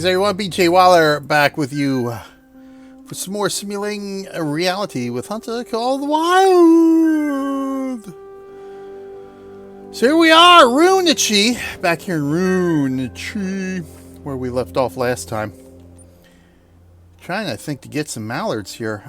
Greetings everyone, BJ Waller back with you for some more simulating reality with Hunter Call the Wild. So here we are, Runichi, back here in Runichi, where we left off last time. Trying, I think, to get some mallards here.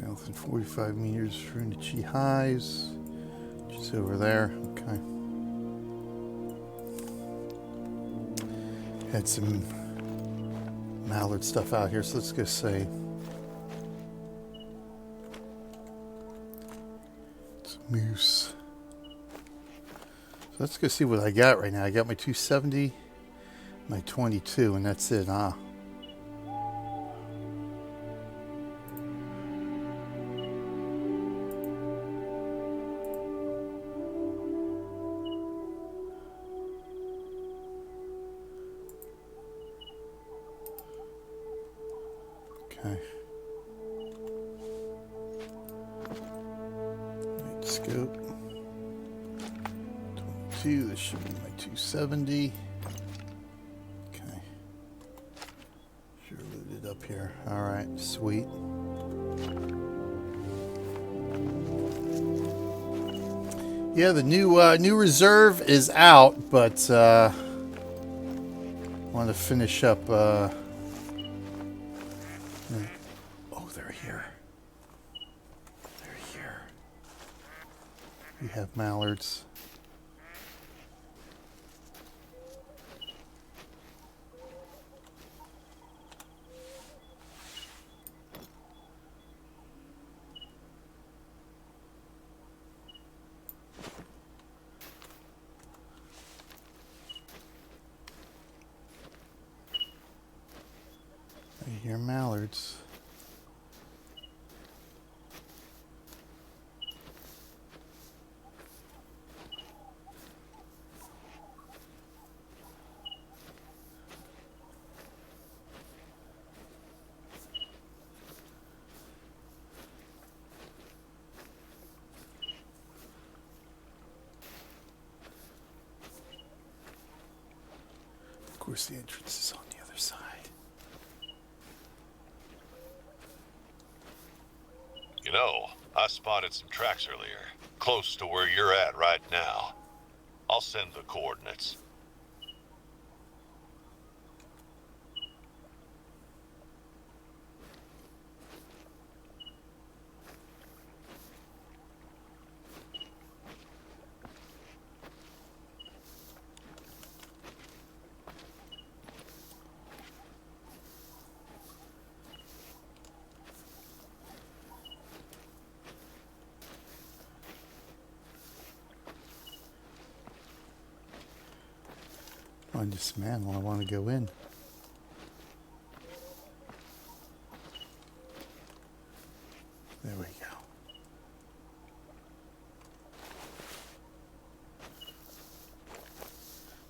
1,045 meters, Runichi highs, just over there. Okay. Had some mallard stuff out here, so let's go say it's a moose. So let's go see what I got right now. I got my 270, my 22, and that's it, huh? Okay. Night scope. 22, this should be my 270. Okay. Sure loaded up here. Alright, sweet. Yeah, the new reserve is out, but I want to finish up oh, they're here. They're here. We have mallards. I hear mallards. Of course, the entrance is on the other side. You know, I spotted some tracks earlier, close to where you're at right now. I'll send the coordinates. I just, man, I want to go in. There we go.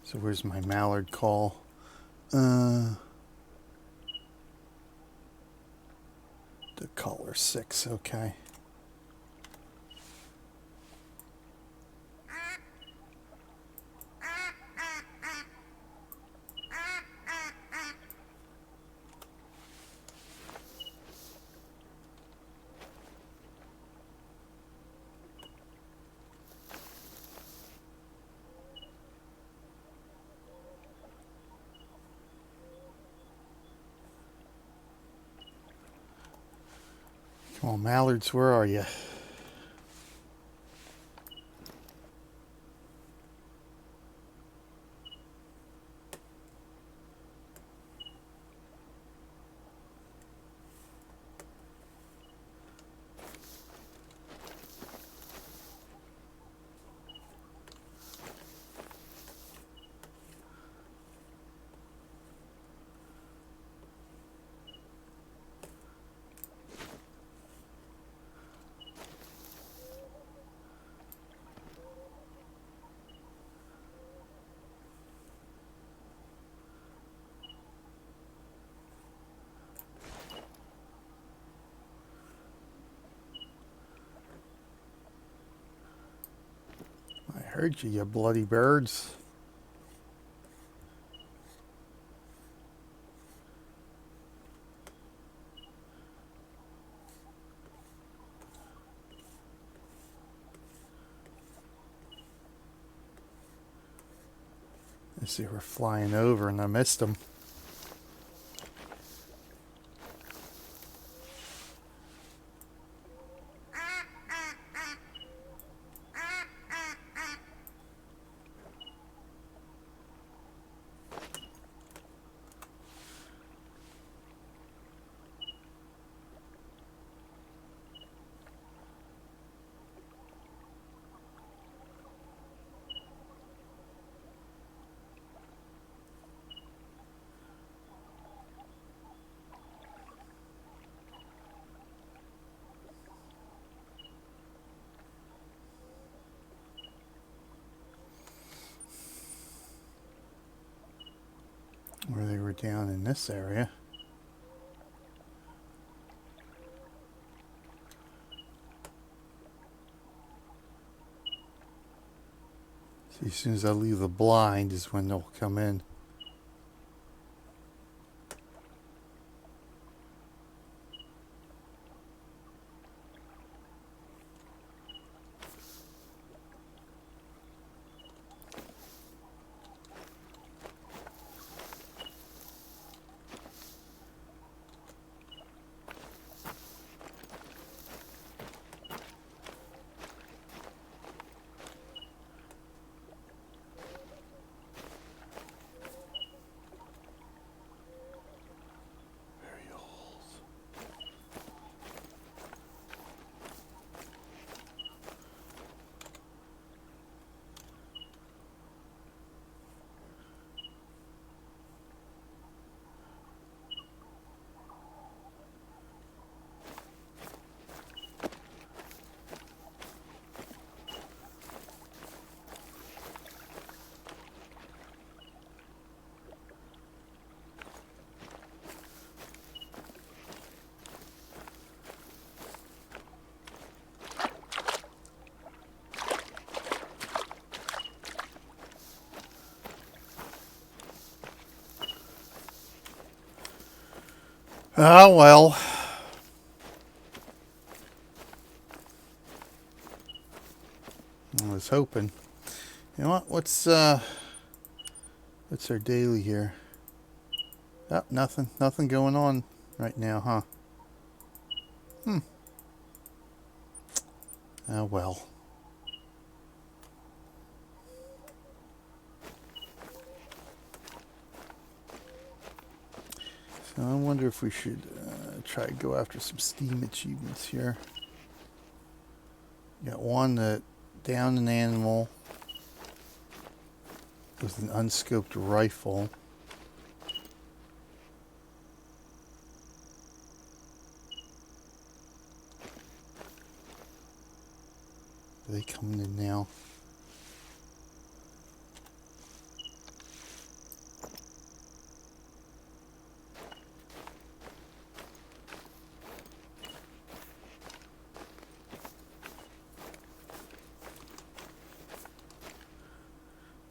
So where's my mallard call? The color 6, okay. Come on, mallards, where are you? Heard you, you bloody birds. As they were flying over and I missed them. Where they were down in this area. See, as soon as I leave the blind is when they'll come in. Ah, well. I was hoping. You know what? What's our daily here? Oh, nothing. Nothing going on right now, huh? Oh, well. So I wonder if we should try to go after some Steam achievements here. Got one that downed an animal with an unscoped rifle. Are they coming in now?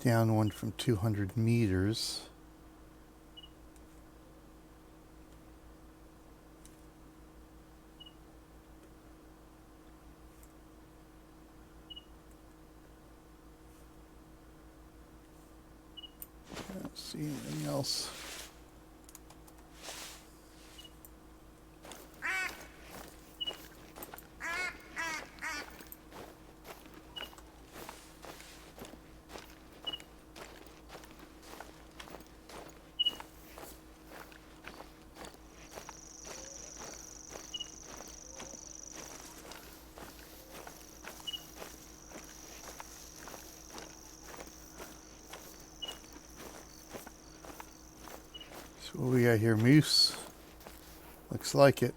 Down one from 200 meters. I don't see anything else. So what we got here, moose? Looks like it.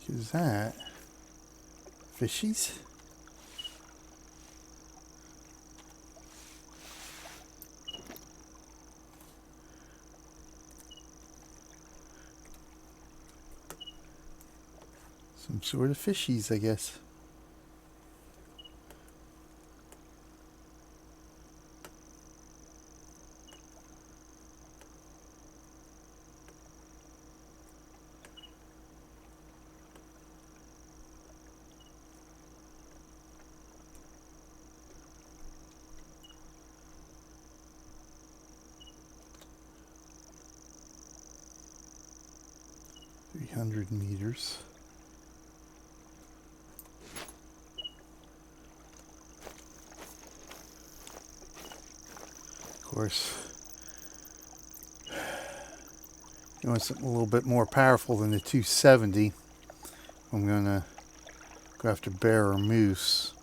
is that? Fishies? Some sort of fishies, I guess. $300 meters. Of course, you want something a little bit more powerful than the 270. I'm going to go after bear or moose.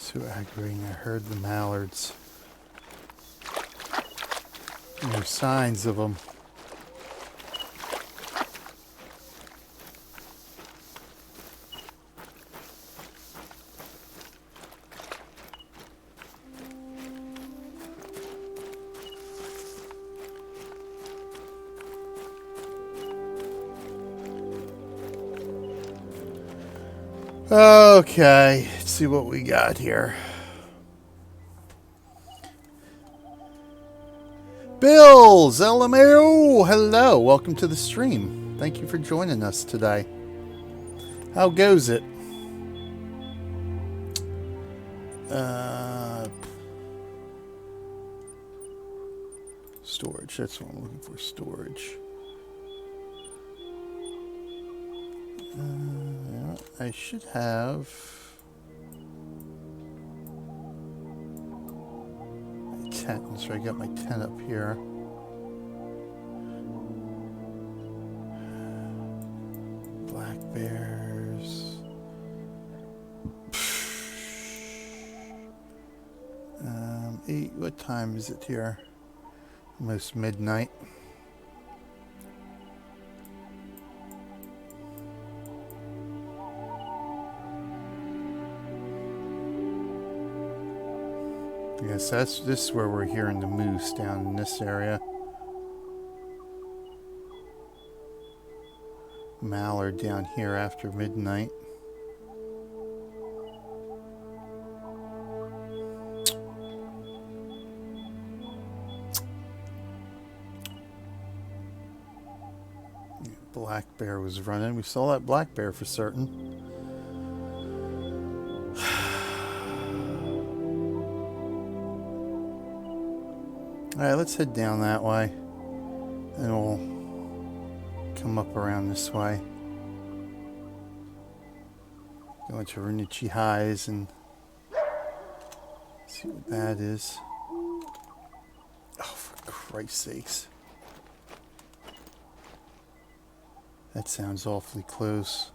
So aggravating, I heard the mallards. And there's signs of them. Okay, let's see what we got here. Bills, LMAO, hello, welcome to the stream. Thank you for joining us today. How goes it? Storage, that's what I'm looking for, storage. I should have my tent, so I got my tent up here. Black bears. What time is it here? Almost midnight. Yes, this is where we're hearing the moose, down in this area. Mallard down here after midnight. Black bear was running. We saw that black bear for certain. Alright, let's head down that way. And we'll come up around this way. Go into Runichi Highs and see what that is. Oh, for Christ's sakes. That sounds awfully close.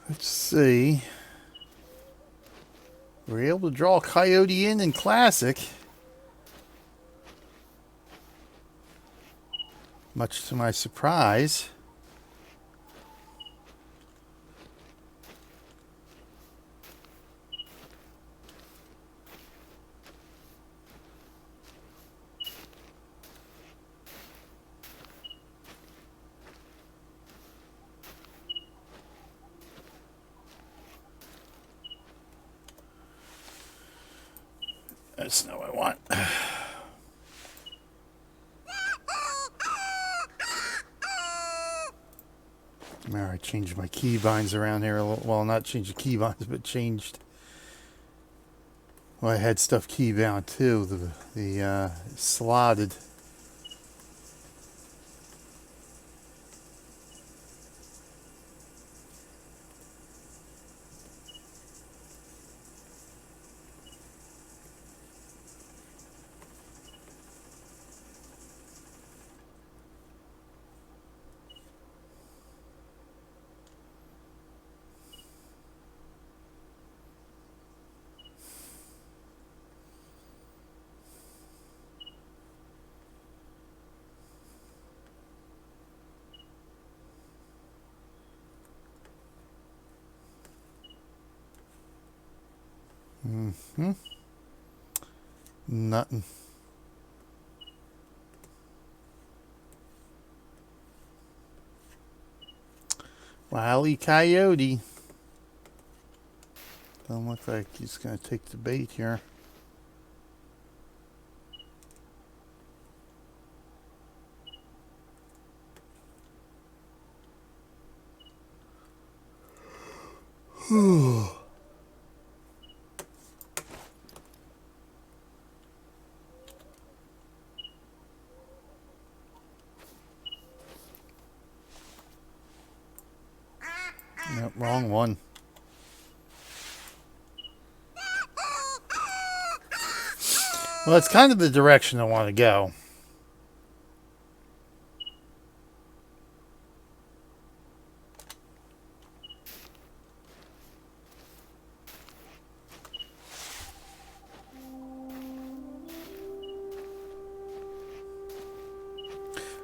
Let's see. We're able to draw a coyote in Classic. Much to my surprise. That's not what I want. I changed my keybinds around here a little. Well, not changed the keybinds, but changed. Well, I had stuff keybound too. The slotted. Nothing. Wile E. Coyote. Doesn't look like he's going to take the bait here. Yep, wrong one. Well, it's kind of the direction I want to go.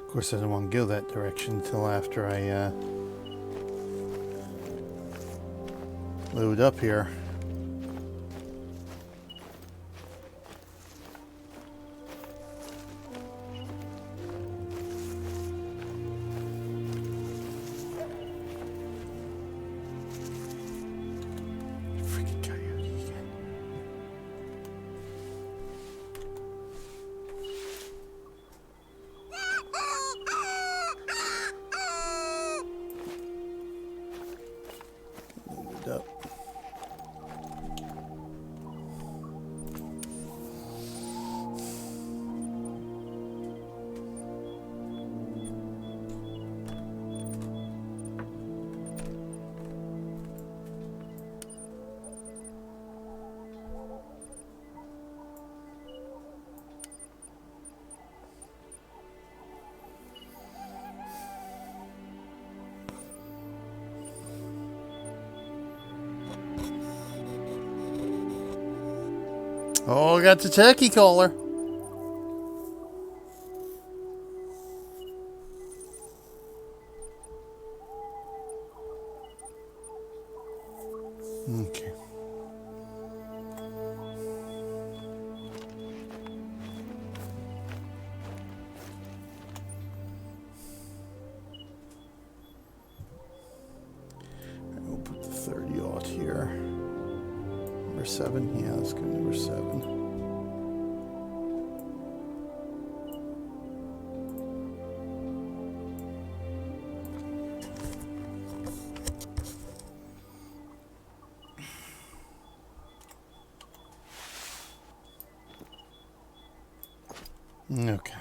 Of course, I don't want to go that direction until after I load up here. Freaking coyote again. Load up. Oh, I got the turkey caller. Okay. We'll put the 30-aught here. Number 7. Yeah, let's go number 7. Okay.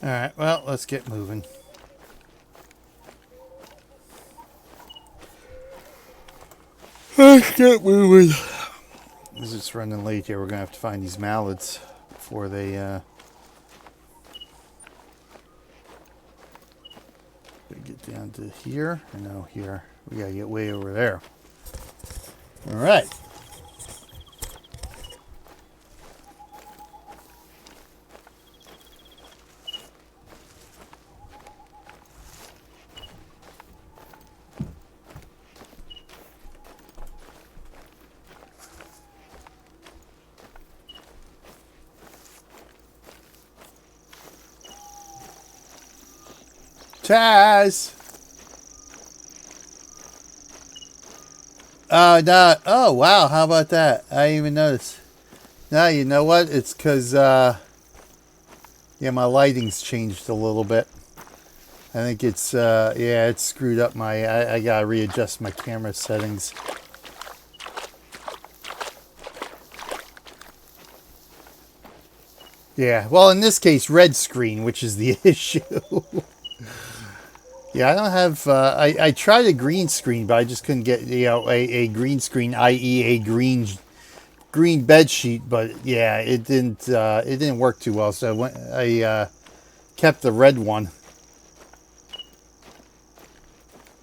Alright, well, let's get moving. Let's get moving. Because it's running late here. We're going to have to find these mallards before they get down to here. Or no, here. We got to get way over there. Alright. Taz! No. Oh, wow. How about that? I didn't even notice. No, you know what? It's because, yeah, my lighting's changed a little bit. I think it's, yeah, it's screwed up my, I gotta readjust my camera settings. Yeah, well, in this case, red screen, which is the issue. Yeah, I don't have, I tried a green screen, but I just couldn't get, you know, a green screen, i.e. a green bed sheet, but yeah, it didn't work too well, so I kept the red one.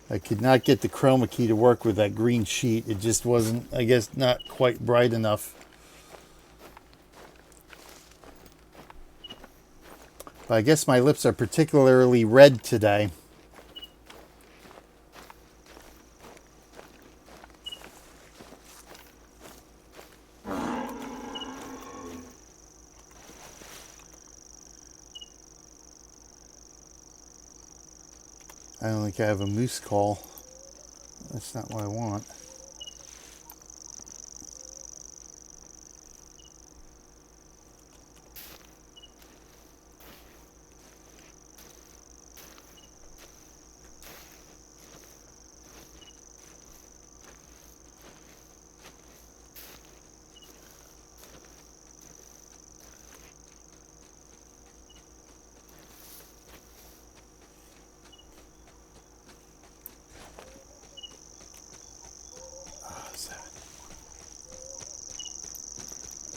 I could not get the chroma key to work with that green sheet. It just wasn't, I guess, not quite bright enough. But I guess my lips are particularly red today. I don't think I have a moose call. That's not what I want.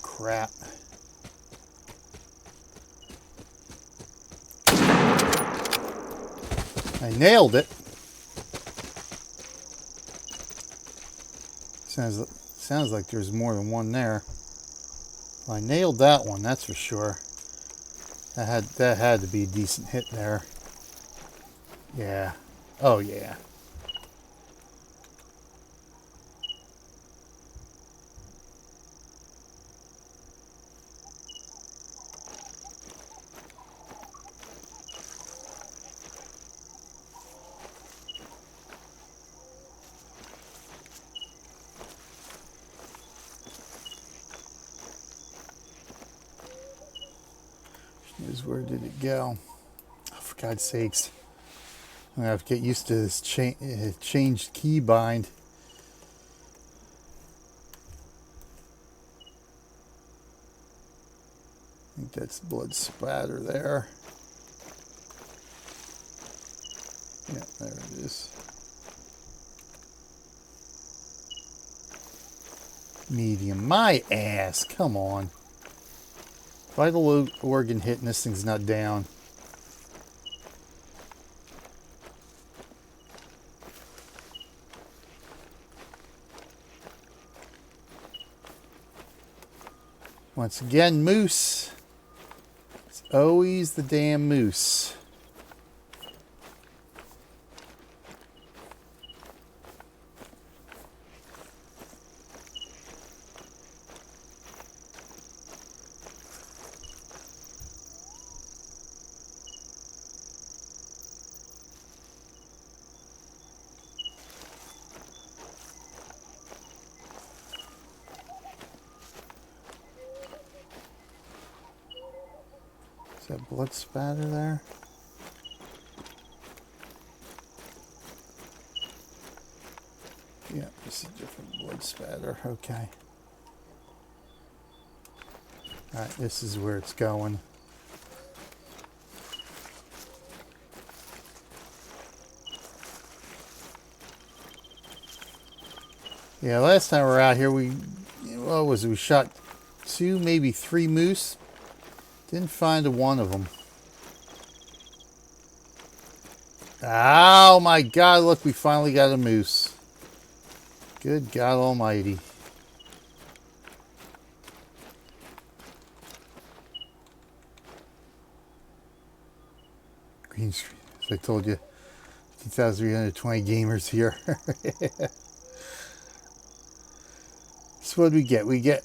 Crap. I nailed it. Sounds like there's more than one there. Well, I nailed that one, that's for sure. That had to be a decent hit there. Yeah. Oh yeah. Where did it go? Oh, for God's sakes. I'm going to have to get used to this changed key bind. I think that's blood spatter there. Yeah, there it is. Medium. My ass. Come on. Vital organ hit and this thing's not down. Once again, moose. It's always the damn moose. that blood spatter there? Yeah, this is a different blood spatter. Okay. Alright, this is where it's going. Yeah, last time we were out here, what was it? We shot 2, maybe 3 moose. Didn't find one of them. Oh my God, look, we finally got a moose. Good God Almighty. Green screen, as I told you, 2,320 gamers here. So what did we get? We got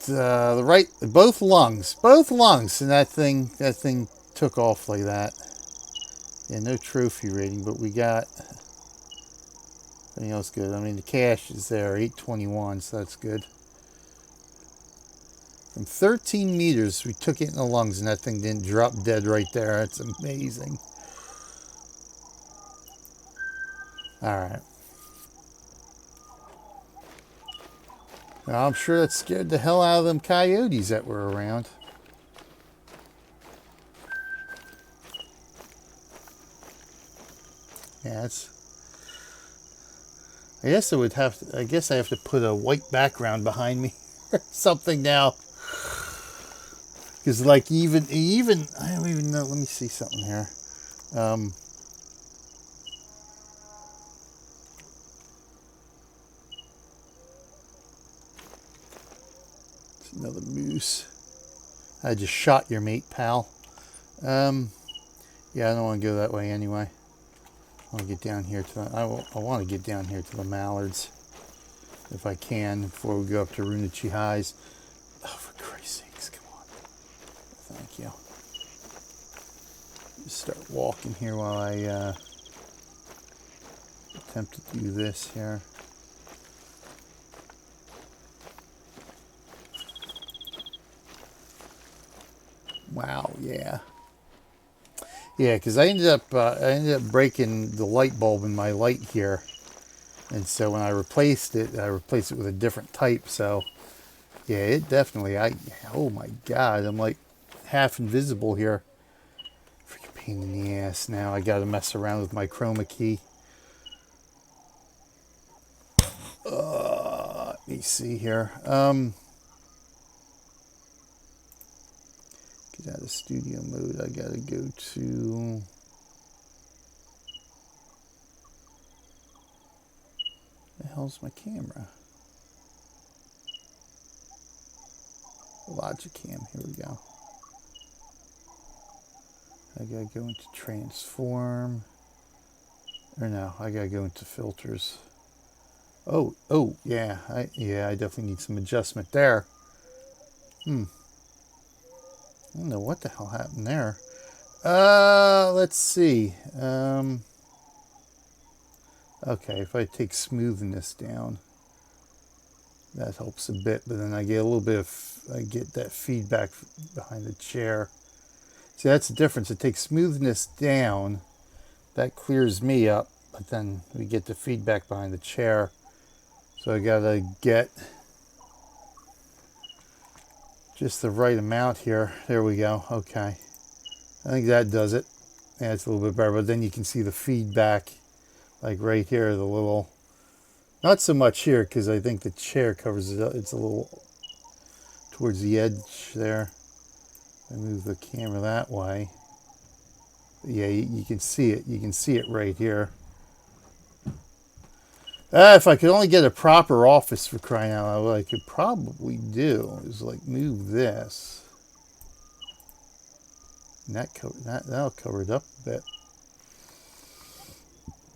the right, both lungs, and that thing took off like that. Yeah, no trophy rating, but we got everything else good. I mean, the cash is there, 821, so that's good. From 13 meters, we took it in the lungs, and that thing didn't drop dead right there. That's amazing. All right. Well, I'm sure that scared the hell out of them coyotes that were around. Yeah, I guess I have to put a white background behind me or something now. Because like even I don't even know. Let me see something here. It's another moose. I just shot your mate, pal. Yeah, I don't want to go that way anyway. I want to get down here to I want to get down here to the mallards if I can before we go up to Runichi Highs. Oh, for Christ's sakes, come on. Thank you. Just start walking here while I attempt to do this here. Wow, yeah. Yeah, because I ended up breaking the light bulb in my light here, and so when I replaced it with a different type. So yeah, it definitely. Oh my God, I'm like half invisible here. Freaking pain in the ass. Now I got to mess around with my chroma key. Let me see here. Get out of studio mode. I gotta go to the hell's my camera? Logic cam. Here we go. I gotta go into transform. Or no, I gotta go into filters. Oh, yeah. I definitely need some adjustment there. I don't know what the hell happened there. Let's see. Okay, if I take smoothness down, that helps a bit, but then I get a little bit of, I get that feedback behind the chair. See, that's the difference. It takes smoothness down, that clears me up, but then we get the feedback behind the chair. So I gotta get just the right amount here. There we go. Okay. I think that does it. Yeah, it's a little bit better, but then you can see the feedback, like right here, the little, not so much here, because I think the chair covers it up. It's a little towards the edge there. I move the camera that way. But yeah, you can see it. You can see it right here. If I could only get a proper office, for crying out loud, what I could probably do is like move this. And that'll cover it up a bit.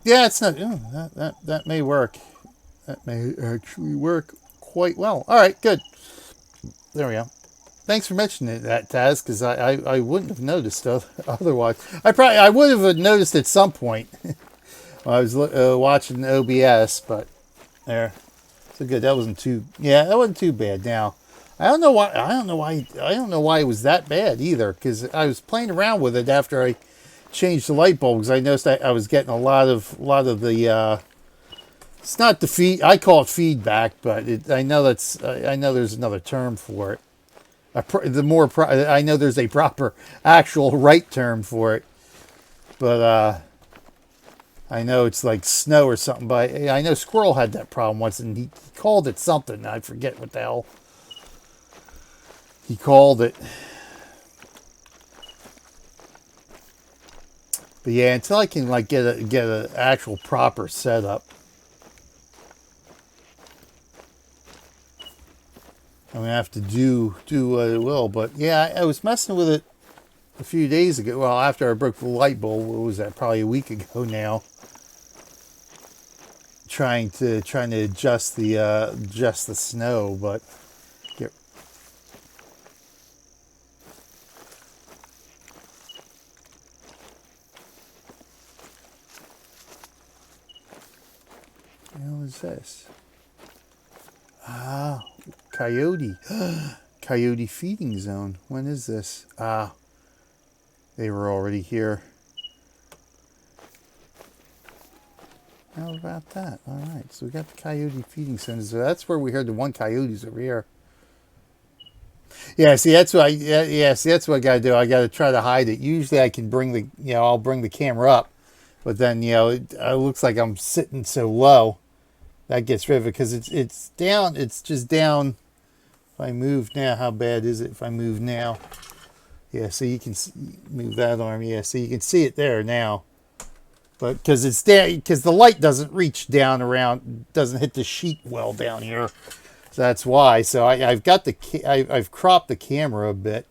Yeah, it's not. That may work. That may actually work quite well. All right, good. There we go. Thanks for mentioning that, Taz, because I wouldn't have noticed otherwise. I would have noticed at some point. I was watching OBS, but there. So good. That wasn't too. Yeah, that wasn't too bad. Now, I don't know why. I don't know why. I don't know why it was that bad either. Because I was playing around with it after I changed the light bulbs. I noticed I was getting a lot of the. It's not the feed. I call it feedback, but I know that's. I know there's another term for it. I know there's a proper, actual right term for it, but I know it's like snow or something. But I know Squirrel had that problem once, and he called it something. I forget what the hell he called it. But yeah, until I can like get a actual proper setup, I'm gonna have to do what it will. But yeah, I was messing with it a few days ago. Well, after I broke the light bulb, what was that? Probably a week ago now. Trying to adjust the snow, but get. What the hell is this? Ah, coyote. Coyote feeding zone. When is this? Ah, they were already here. How about that? All right, so we got the coyote feeding zone. So that's where we heard the one coyote's over here. Yeah, see, that's what see, that's what I gotta do. I gotta try to hide it. Usually, I can bring I'll bring the camera up, but then it looks like I'm sitting so low. That gets rid of it because it's down. It's just down. If I move now, how bad is it? If I move now, yeah. So you can move that arm. Yeah, so you can see it there now. But because it's there, because the light doesn't reach down around, doesn't hit the sheet well down here. So that's why. So I've got I've cropped the camera a bit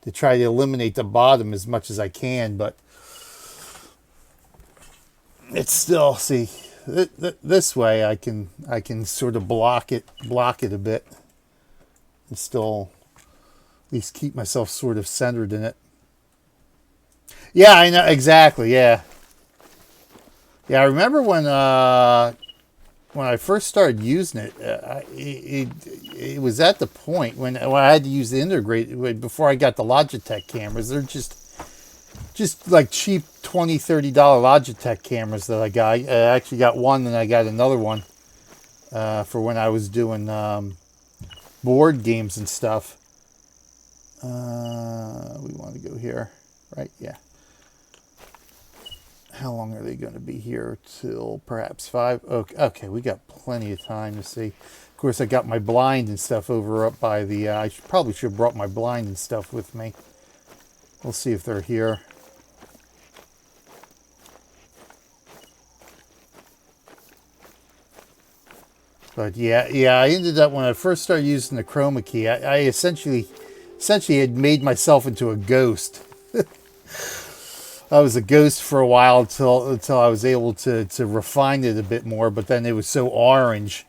to try to eliminate the bottom as much as I can, but it's still, see, this way I can sort of block it a bit and still at least keep myself sort of centered in it. Yeah, I know exactly. Yeah, yeah. I remember when I first started using it, it was at the point when I had to use the integrated before I got the Logitech cameras. They're just like cheap $20-$30 Logitech cameras that I got. I actually got one, and I got another one for when I was doing board games and stuff. We want to go here, right? Yeah. How long are they going to be here? Till perhaps 5? Okay, we got plenty of time to see. Of course, I got my blind and stuff over up by the... probably should have brought my blind and stuff with me. We'll see if they're here. But yeah, I ended up, when I first started using the chroma key, I essentially had made myself into a ghost. I was a ghost for a while until I was able to refine it a bit more. But then it was so orange.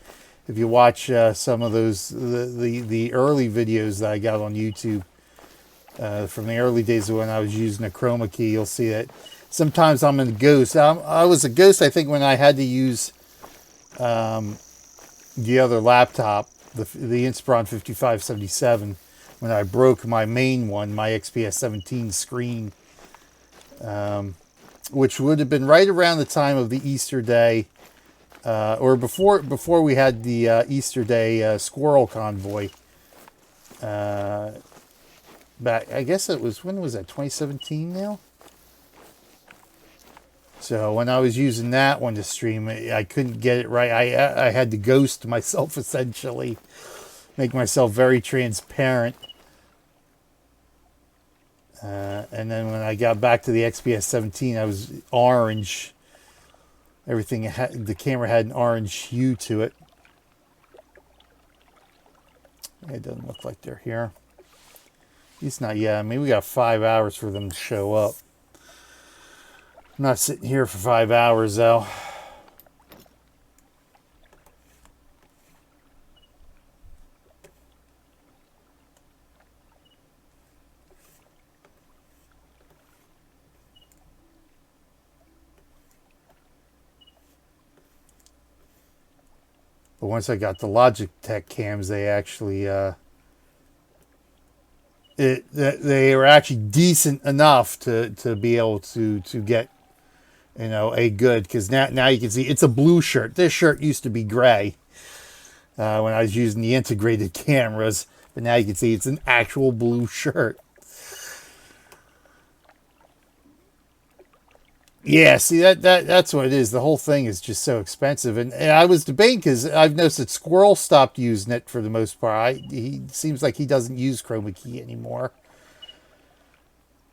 If you watch some of those the early videos that I got on YouTube from the early days when I was using a chroma key, you'll see that sometimes I'm a ghost. I was a ghost, I think, when I had to use the other laptop, the Inspiron 5577, when I broke my main one, my XPS 17 screen. Which would have been right around the time of the Easter Day, or before we had the Easter Day squirrel convoy. Back, I guess it was, when was that? 2017 now. So when I was using that one to stream, I couldn't get it right. I had to ghost myself essentially, make myself very transparent. And then when I got back to the XPS 17, I was orange. Everything the camera had an orange hue to it. It doesn't look like they're here. It's not yet. I mean, we got 5 hours for them to show up. I'm not sitting here for 5 hours though. But once I got the Logitech cams, they actually they were actually decent enough to be able to get, you know, a good, because now you can see it's a blue shirt. This shirt used to be gray when I was using the integrated cameras, but now you can see it's an actual blue shirt. Yeah, see that's what it is. The whole thing is just so expensive, and I was debating because I've noticed that Squirrel stopped using it for the most part. He seems like he doesn't use chroma key anymore.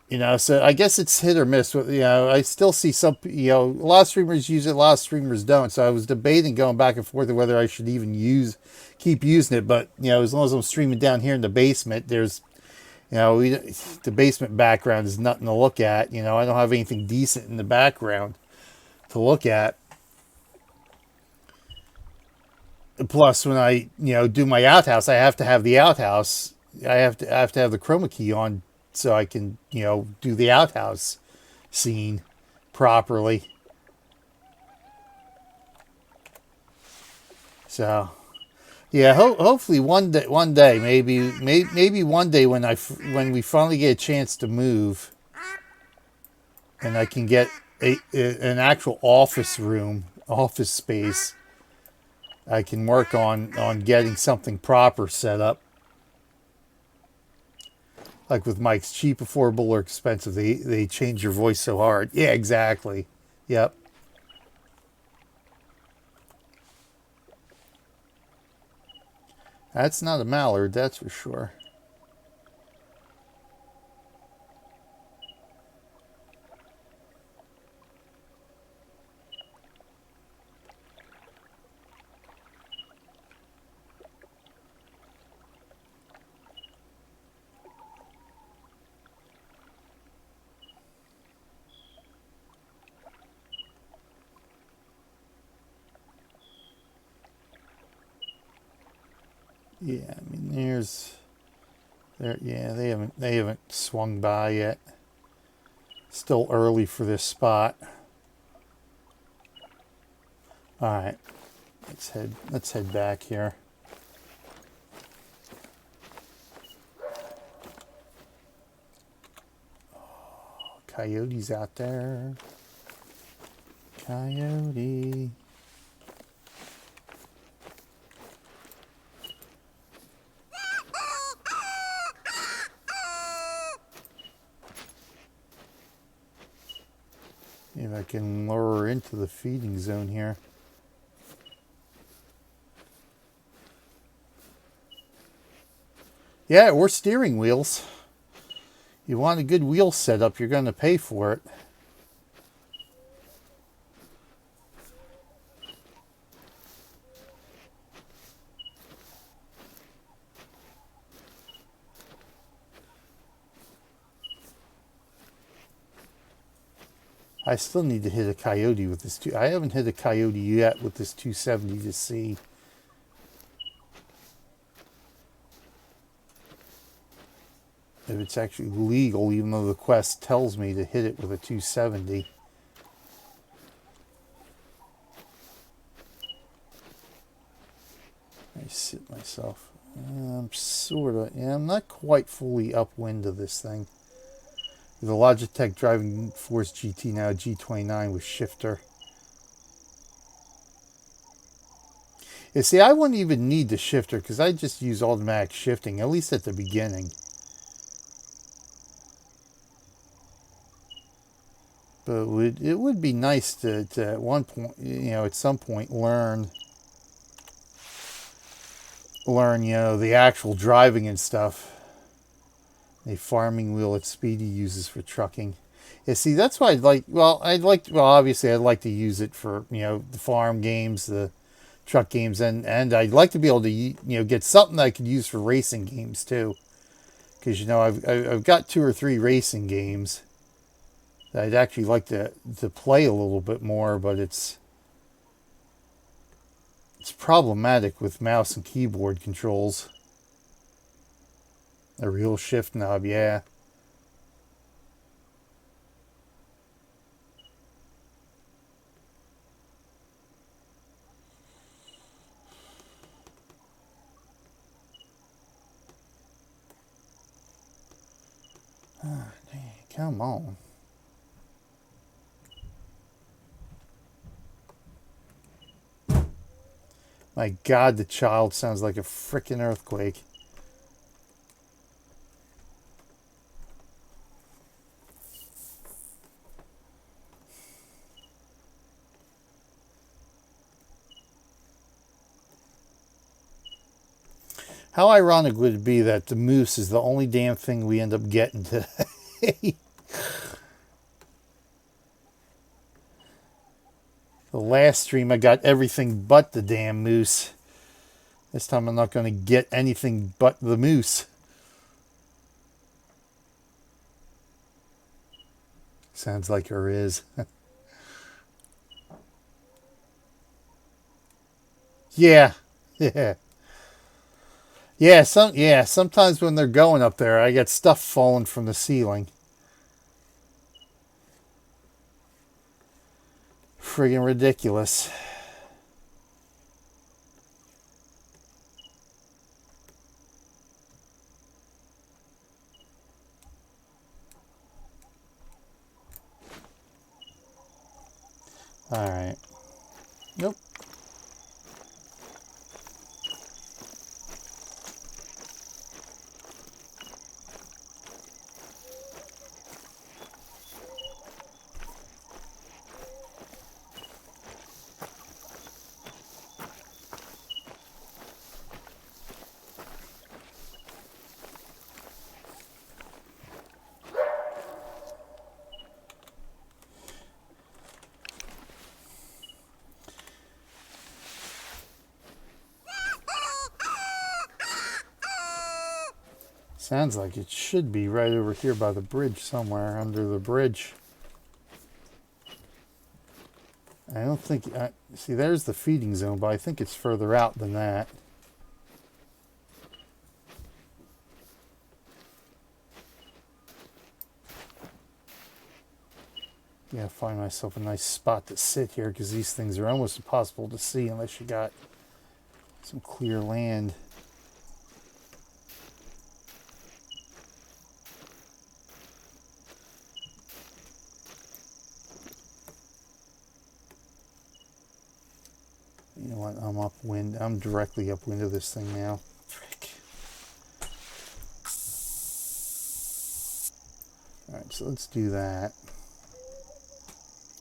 You know, so I guess it's hit or miss. You know, I still see some. You know, a lot of streamers use it, a lot of streamers don't. So I was debating going back and forth of whether I should even keep using it. But you know, as long as I'm streaming down here in the basement, there's, you know, the basement background is nothing to look at. You know, I don't have anything decent in the background to look at. Plus, when I, you know, do my outhouse, I have to have the outhouse. I have to have the chroma key on so I can, you know, do the outhouse scene properly. So, yeah, hopefully one day, maybe one day when we finally get a chance to move, and I can get an actual office space, I can work on getting something proper set up. Like with mics, cheap, affordable, or expensive, they change your voice so hard. Yeah, exactly. Yep. That's not a mallard, that's for sure. Yeah, I mean yeah, they haven't swung by yet. Still early for this spot. All right. Let's head back here. Oh, coyotes out there. Coyote. If I can lure her into the feeding zone here. Yeah, or steering wheels. You want a good wheel setup, you're going to pay for it. I still need to hit a coyote with this. I haven't hit a coyote yet with this 270 to see if it's actually legal, even though the quest tells me to hit it with a 270. I sit myself. I'm sort of, yeah, I'm not quite fully upwind of this thing. The Logitech Driving Force GT, now G29 with shifter. You see, I wouldn't even need the shifter because I just use automatic shifting, at least at the beginning. But it would be nice to at one point, you know, at some point learn, you know, the actual driving and stuff. A farming wheel that Speedy uses for trucking. Yeah, see, that's why well, obviously I'd like to use it for, you know, the farm games, the truck games, and I'd like to be able to, you know, get something that I could use for racing games too. Because, you know, I've got 2 or 3 racing games that I'd actually like to play a little bit more, but it's problematic with mouse and keyboard controls. A real shift knob, yeah. Come on. My God, the child sounds like a frickin' earthquake. How ironic would it be that the moose is the only damn thing we end up getting today? The last stream I got everything but the damn moose. This time I'm not going to get anything but the moose. Sounds like her is. Yeah. Yeah. Yeah, sometimes when they're going up there, I get stuff falling from the ceiling. Friggin' ridiculous. All right. Nope. Sounds like it should be right over here by the bridge somewhere, under the bridge. I don't think... see, there's the feeding zone, but I think it's further out than that. Yeah, find myself a nice spot to sit here, because these things are almost impossible to see unless you got some clear land. You know what? I'm upwind. I'm directly upwind of this thing now. Frick. Alright, so let's do that.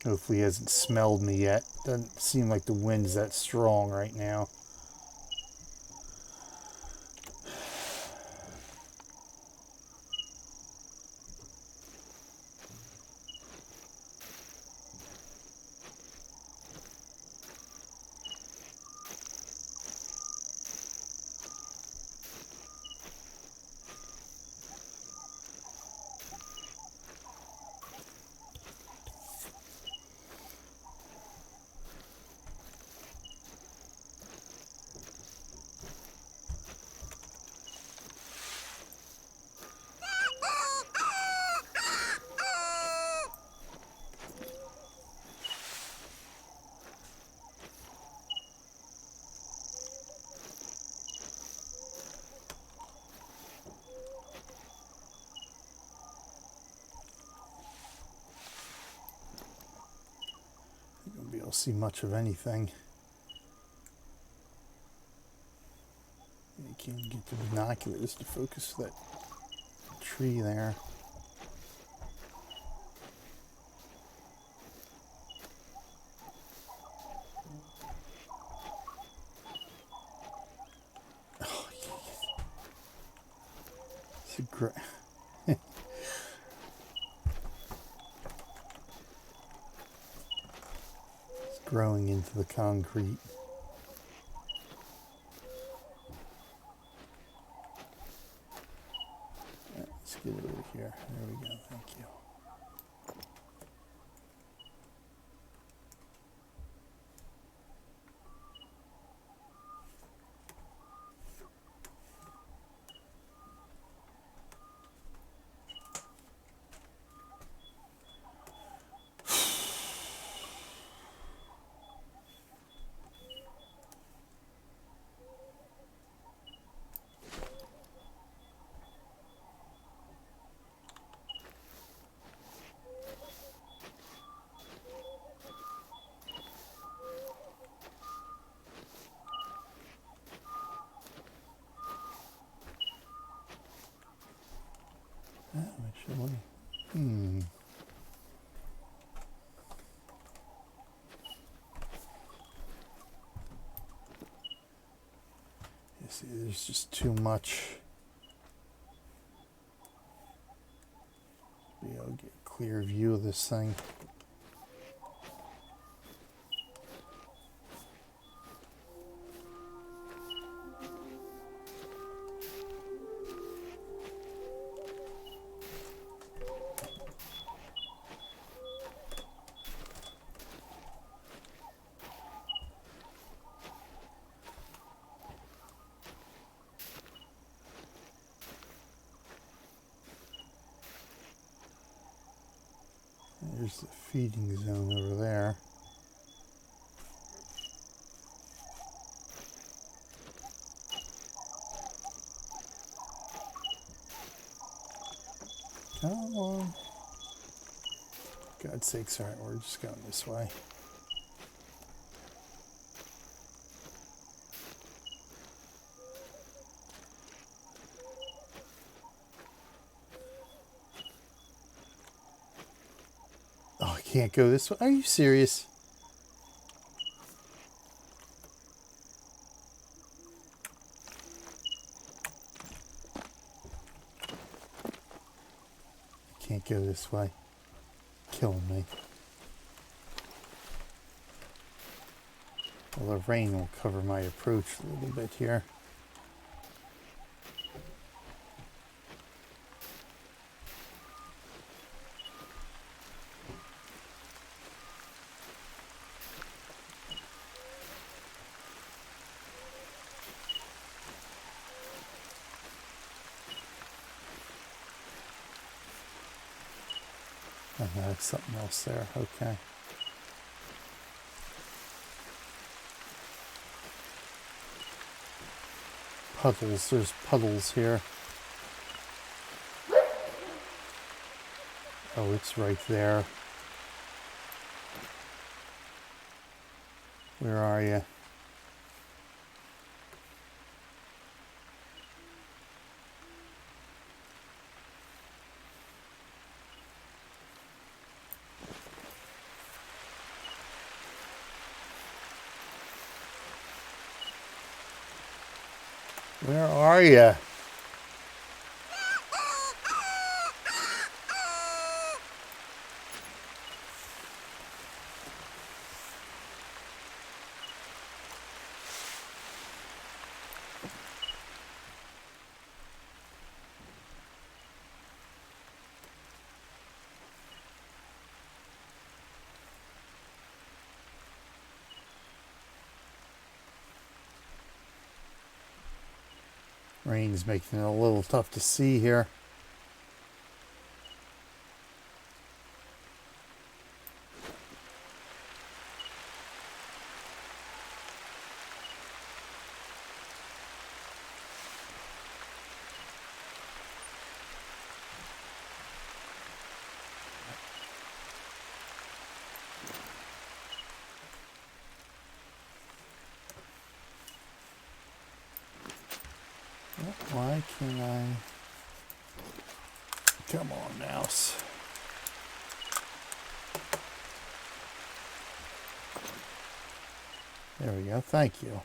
Hopefully he hasn't smelled me yet. Doesn't seem like the wind's that strong right now. Be able to see much of anything. You can't get the binoculars to focus that tree there. Oh, it's a great. Growing into the concrete. Right, let's get it over here. There we go. Thank you. Really? Hmm. You see, there's just too much. Be able to get a clear view of this thing. There's the feeding zone over there. Come on. God's sakes, alright, we're just going this way. Oh, I can't go this way. Are you serious? I can't go this way. Killing me. Well, the rain will cover my approach a little bit here. Oh, that's something else there. Okay. Puddles. There's puddles here. Oh, it's right there. Where are you? Where are you? Rain's making it a little tough to see here. Why can't I? Come on, mouse. There we go. Thank you.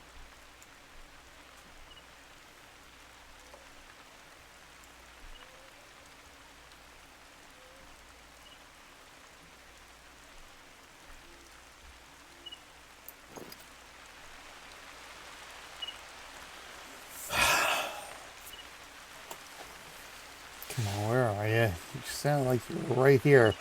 Come on, where are you? You sound like you're right here.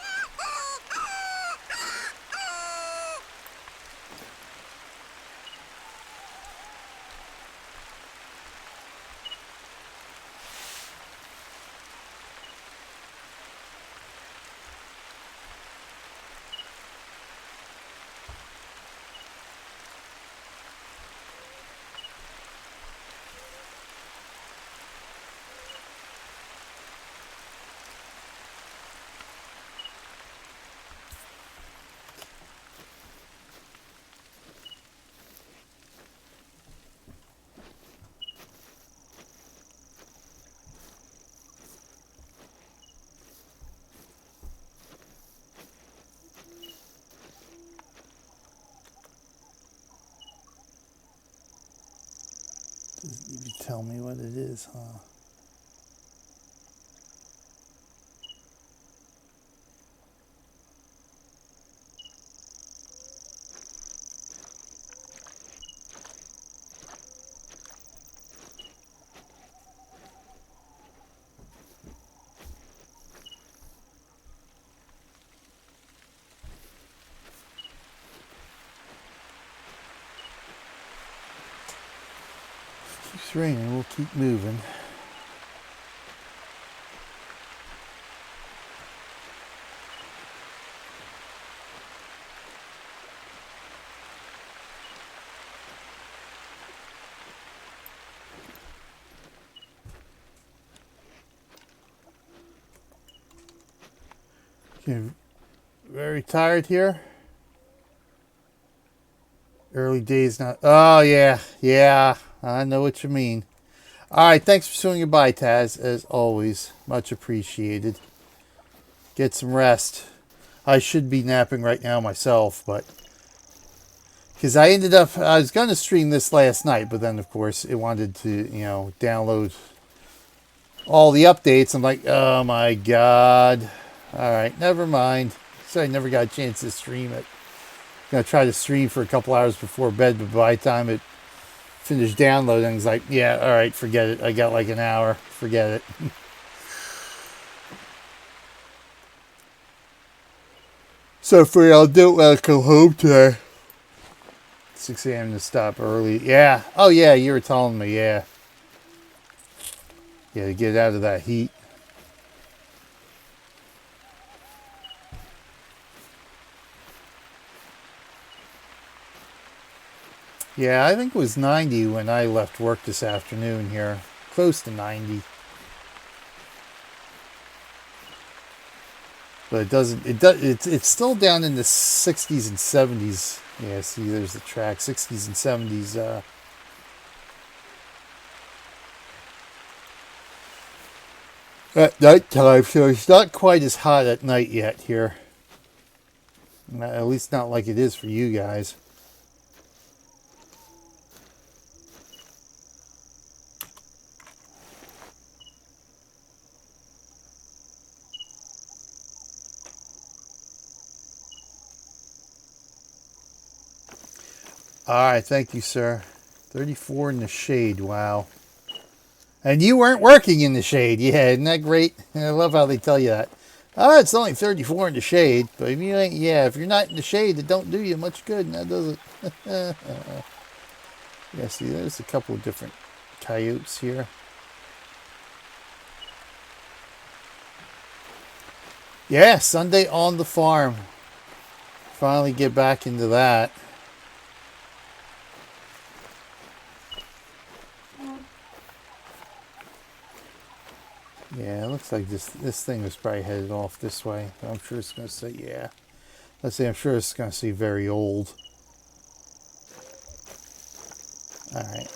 Doesn't even tell me what it is, huh? Keeps raining, we'll keep moving. Okay, very tired here. Early days not. Oh yeah, yeah. I know what you mean. All right, thanks for swinging by, Taz. As always, much appreciated. Get some rest. I should be napping right now myself, but because I was going to stream this last night, but then of course it wanted to, download all the updates. I'm like, oh my god. All right, never mind. So I never got a chance to stream it. Gonna try to stream for a couple hours before bed, but by the time it finished downloading, it's like, yeah, all right, forget it. I got like an hour. Forget it. So for I'll do it when I come home today. 6 a.m. to stop early. Yeah. Oh yeah, you were telling me. Yeah. Yeah, to get out of that heat. Yeah, I think it was 90 when I left work this afternoon here. Close to 90. But it doesn't, it's still down in the 60s and 70s. Yeah, see, there's the track, 60s and 70s. At nighttime, so it's not quite as hot at night yet here. At least not like it is for you guys. All right, thank you, sir. 34 in the shade, wow. And you weren't working in the shade. Yeah, isn't that great? I love how they tell you that. Oh, it's only 34 in the shade, but if you ain't, yeah, if you're not in the shade, it don't do you much good, and that doesn't. Yeah, see, there's a couple of different coyotes here. Yeah, Sunday on the farm. Finally get back into that. Yeah, it looks like this thing was probably headed off this way. I'm sure it's going to say, yeah. Let's see, I'm sure it's going to say very old. All right.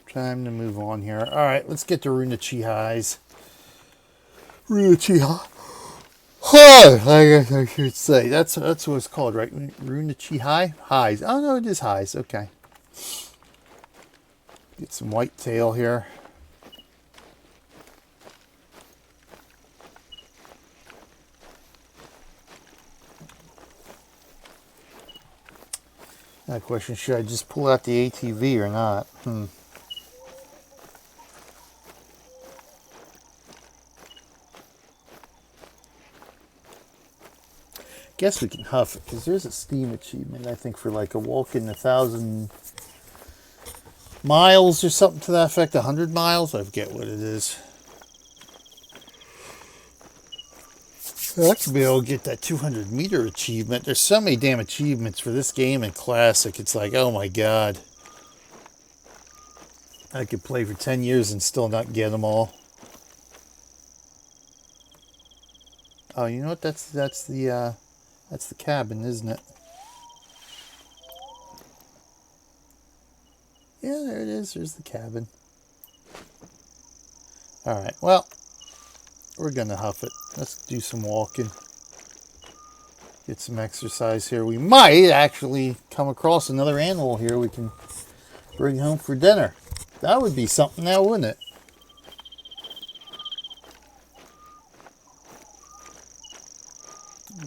Time to move on here. All right, let's get to Runachihais. Runachihai. I guess I should say. That's what it's called, right? Runachihai? Highs. Oh, no, it is highs. Okay. Get some whitetail here. That question, should I just pull out the ATV or not? Guess we can huff it, because there's a Steam achievement, I think, for like a walk in 1,000 miles or something to that effect. 100 miles? I forget what it is. I could be able to get that 200-meter achievement. There's so many damn achievements for this game in Classic. It's like, oh my god. I could play for 10 years and still not get them all. Oh, you know what? That's the cabin, isn't it? Yeah, there it is. There's the cabin. All right. Well, we're gonna huff it. Let's do some walking. Get some exercise here. We might actually come across another animal here we can bring home for dinner. That would be something now, wouldn't it?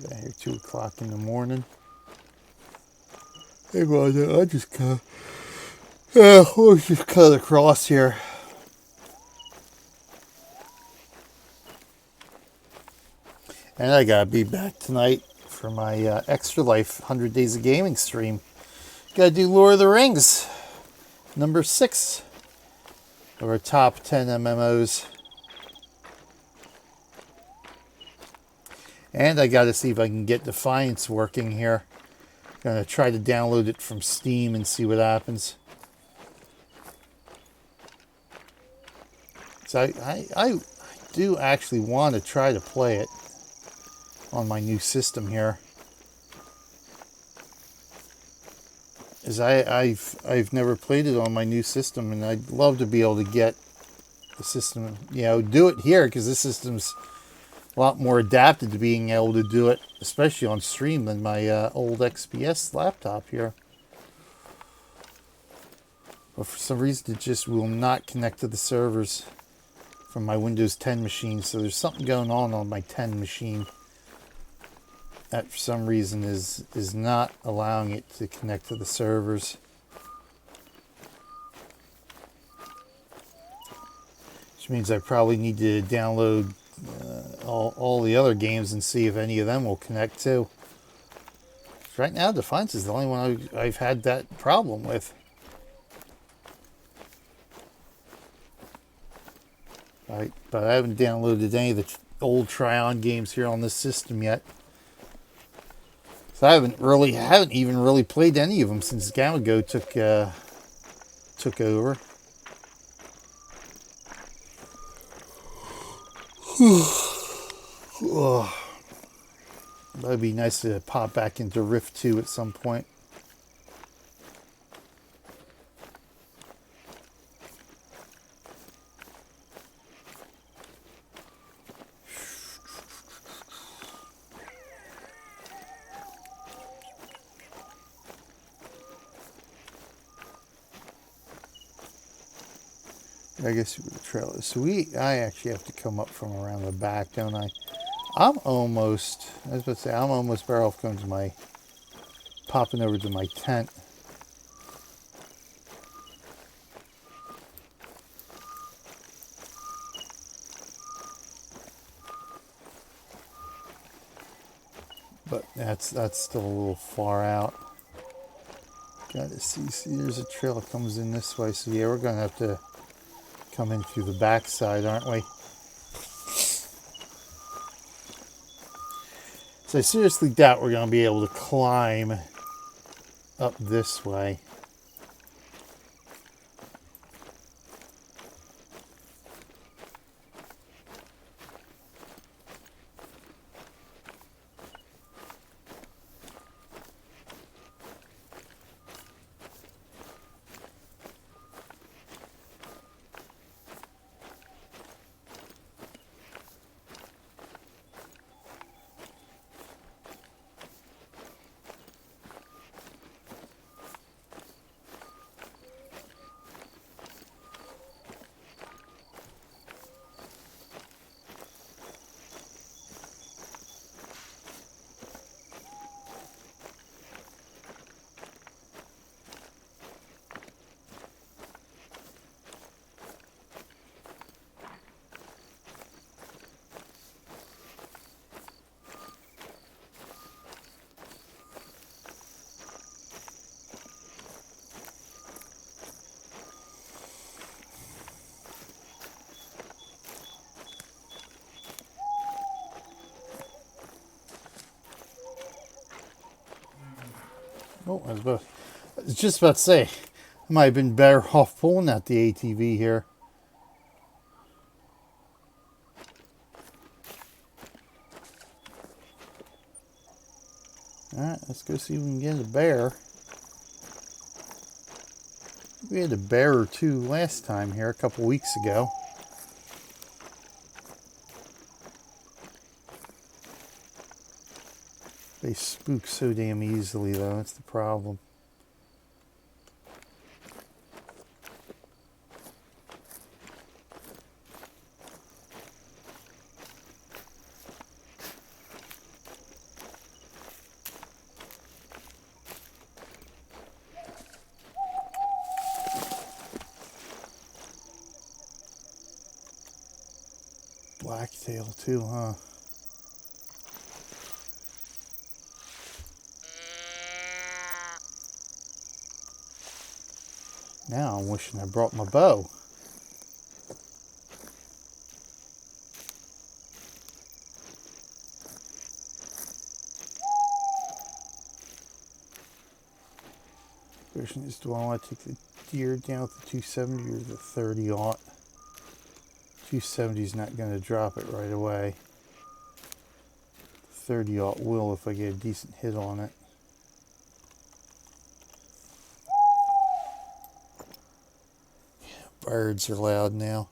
Got here 2 o'clock in the morning. Hey, I just cut. We'll just cut across here. And I gotta be back tonight for my Extra Life 100 Days of Gaming stream. Gotta do Lord of the Rings, number 6 of our top 10 MMOs. And I gotta see if I can get Defiance working here. Gonna try to download it from Steam and see what happens. So I do actually want to try to play it on my new system here. As I've never played it on my new system, and I'd love to be able to get the system, you know, do it here, because this system's a lot more adapted to being able to do it, especially on stream, than my old XPS laptop here. But for some reason it just will not connect to the servers from my Windows 10 machine, so there's something going on my 10 machine that for some reason is not allowing it to connect to the servers. Which means I probably need to download all the other games and see if any of them will connect too. Right now, Defiance is the only one I've had that problem with. But I haven't downloaded any of the old Tryon games here on this system yet. So I haven't even really played any of them since Gamago took over. That'd be nice to pop back into Rift 2 at some point. I guess the trail is. So I actually have to come up from around the back, don't I? I was about to say, I'm almost better off going to popping over to my tent. But that's still a little far out. Gotta see, there's a trail that comes in this way. So yeah, we're gonna have to come in through the back side, aren't we? So I seriously doubt we're going to be able to climb up this way. Oh, I was just about to say, I might have been better off pulling out the ATV here. Alright, let's go see if we can get a bear. We had a bear or two last time here, a couple weeks ago. They spook so damn easily, though. That's the problem. Blacktail, too, huh? Now I'm wishing I brought my bow. Question is, do I want to take the deer down with the 270 or the 30-aught? 270 is not going to drop it right away. 30-aught will if I get a decent hit on it. Birds are loud now.